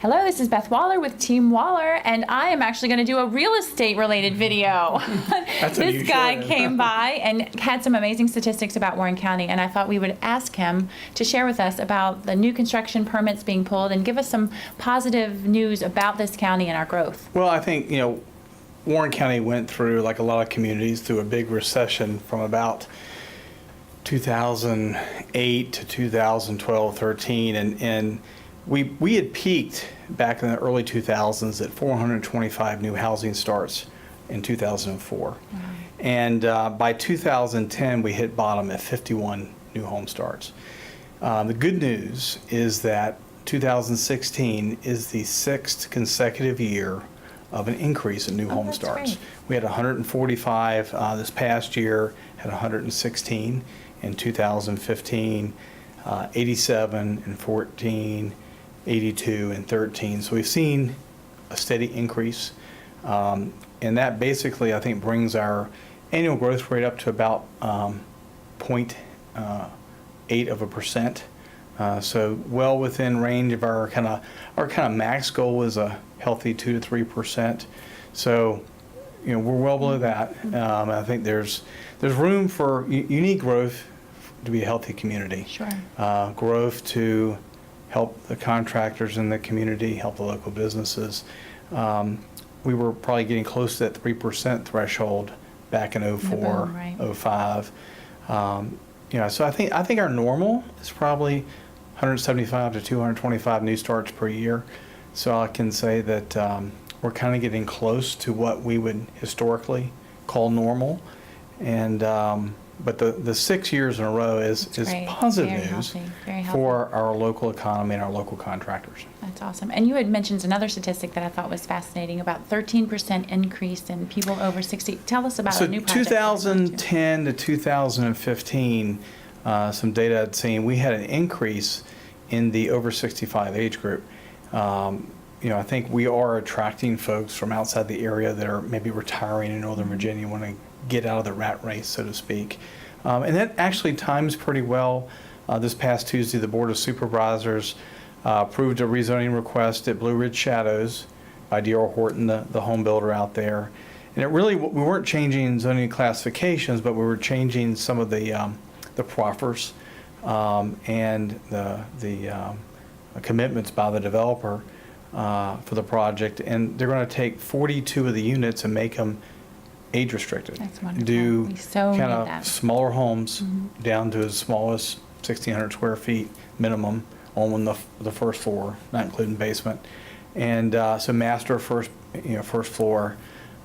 Hello, this is Beth Waller with Team Waller, and I am actually going to do a real estate related video. This guy came by and had some amazing statistics about Warren County, and I thought we would ask him to share with us about the new construction permits being pulled and give us some positive news about this county and our growth. Well, I think, Warren County went through, like a lot of communities, through a big recession from about 2008 to 2012, 13, and we had peaked back in the early 2000s at 425 new housing starts in 2004. And by 2010, we hit bottom at 51 new home starts. The good news is that 2016 is the 6th consecutive year of an increase in new home starts. Great. We had 145 this past year, had 116 in 2015, 87 in 14, 82 and 13. So we've seen a steady increase. And that basically, I think, brings our annual growth rate up to about 0.8%. So well within range of our kind of max goal is a healthy 2 to 3%. So, we're well below that. I think there's room for unique growth to be a healthy community. Sure. Growth to help the contractors in the community, help the local businesses. We were probably getting close to that 3% threshold back in 04, right. 05. So I think our normal is probably 175 to 225 new starts per year. So I can say that we're kind of getting close to what we would historically call normal. And but the 6 years in a row is positive news for our local economy and our local contractors. That's awesome. And you had mentioned another statistic that I thought was fascinating, about 13% increase in people over 60. Tell us about a new project. 2010 to 2015, some data I'd seen, we had an increase in the over 65 age group. I think we are attracting folks from outside the area that are maybe retiring in Northern Virginia, want to get out of the rat race, so to speak. And that actually times pretty well. This past Tuesday, the Board of Supervisors approved a rezoning request at Blue Ridge Shadows by D.R. Horton, the home builder out there. And it really, we weren't changing zoning classifications, but we were changing some of the proffers and the commitments by the developer for the project. And they're going to take 42 of the units and make them age restricted. That's wonderful. Do We so kind need of that. smaller homes down to as small as 1,600 square feet minimum on the first floor, not including basement. And so master first floor,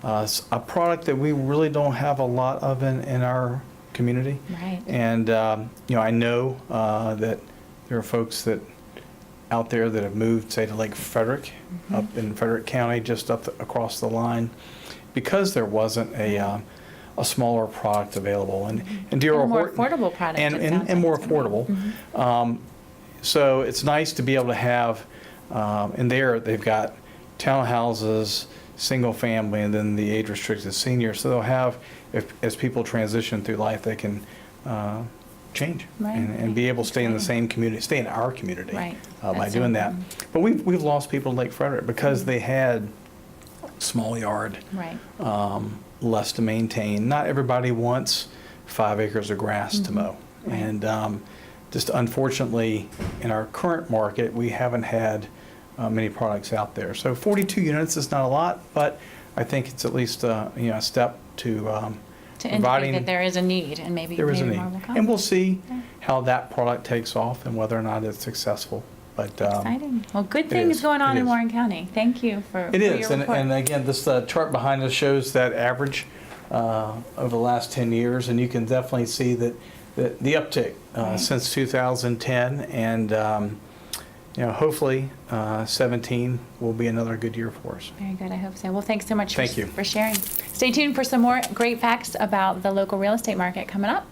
a product that we really don't have a lot of in our community. Right. And I know that there are folks that out there that have moved, say, to Lake Frederick, up in Frederick County, just across the line, because there wasn't a smaller product available, and D.R. more Horton, affordable product, and more affordable. So it's nice to be able to have, and there they've got townhouses, single family, and then the age restricted senior. So they'll have, as people transition through life, they can change and be able to stay in the same community, stay in our community by doing that. But we've lost people in Lake Frederick because they had small yard, less to maintain. Not everybody wants 5 acres of grass to mow. And just unfortunately, in our current market, we haven't had many products out there. So 42 units is not a lot, but I think it's at least a step to indicate that there is a need, and maybe more will come. And we'll see how that product takes off and whether or not it's successful. But exciting. Well, good things going on in Warren County. Thank you for your report. And again, this chart behind us shows that average over the last 10 years, and you can definitely see that the uptick since 2010, and hopefully 17 will be another good year for us. Very good. I hope so. Well, thanks so much for sharing. Stay tuned for some more great facts about the local real estate market coming up.